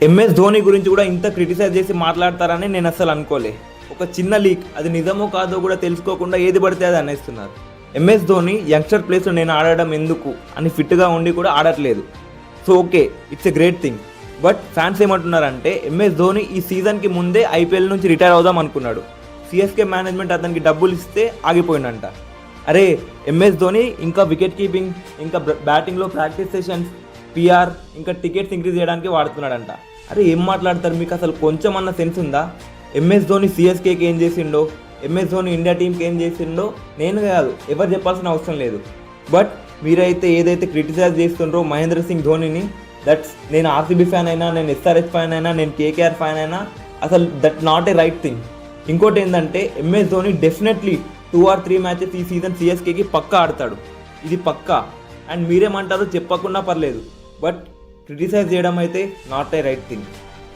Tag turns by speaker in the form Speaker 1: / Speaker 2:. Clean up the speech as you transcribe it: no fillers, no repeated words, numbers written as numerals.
Speaker 1: MS Dhoni గురించి కూడా ఇంత క్రిటిసైజ్ చేసి మాట్లాడతారని నేను అసలు అనుకోలే. ఒక చిన్న లీక్, అది నిజమో కాదో కూడా తెలుసుకోకుండా ఏది పడితే అది అనేస్తున్నారు. ఎంఎస్ ధోని యంగ్స్టర్ ప్లేస్లో నేను ఆడడం ఎందుకు అని ఫిట్గా ఉండి కూడా ఆడట్లేదు. So okay, it's a great thing. But fans ఏమంటున్నారంటే ఎంఎస్ ధోని ఈ సీజన్కి ముందే ఐపీఎల్ నుంచి రిటైర్ అవుదాం అనుకున్నాడు. సిఎస్కే మేనేజ్మెంట్ అతనికి డబ్బులు ఇస్తే ఆగిపోయిందంట. అరే, ఎంఎస్ ధోని ఇంకా వికెట్ కీపింగ్, ఇంకా బ్యాటింగ్లో ప్రాక్టీస్ సెషన్స్, పిఆర్, ఇంకా టికెట్స్ ఇంక్రీజ్ చేయడానికి వాడుతున్నాడంట. అరే ఏం మాట్లాడతారు? మీకు అసలు కొంచెం అన్న సెన్స్ ఉందా? ఎంఎస్ ధోని సిఎస్కేకి ఏం చేసిండో, ఎంఎస్ ధోని ఇండియా టీంకి ఏం చేసిండో నేను కాదు, ఎవరు చెప్పాల్సిన అవసరం లేదు. బట్ మీరైతే ఏదైతే క్రిటిసైజ్ చేస్తుండ్రో మహేంద్ర సింగ్ ధోనిని, నేను ఆర్సీబీ ఫ్యాన్ అయినా, నేను ఎస్ఆర్హెచ్ ఫ్యాన్ అయినా, నేను కేకేఆర్ ఫ్యాన్ అయినా, అసలు that not a right thing. ఇంకోటి ఏంటంటే MS Dhoni definitely 2 or 3 matches ఈ సీజన్ సిఎస్కేకి పక్కా ఆడతాడు, ఇది పక్కా. అండ్ మీరేమంటారో చెప్పకుండా పర్లేదు, బట్ క్రిటిసైజ్ చేయడం అయితే నాట్ ఏ రైట్ థింగ్.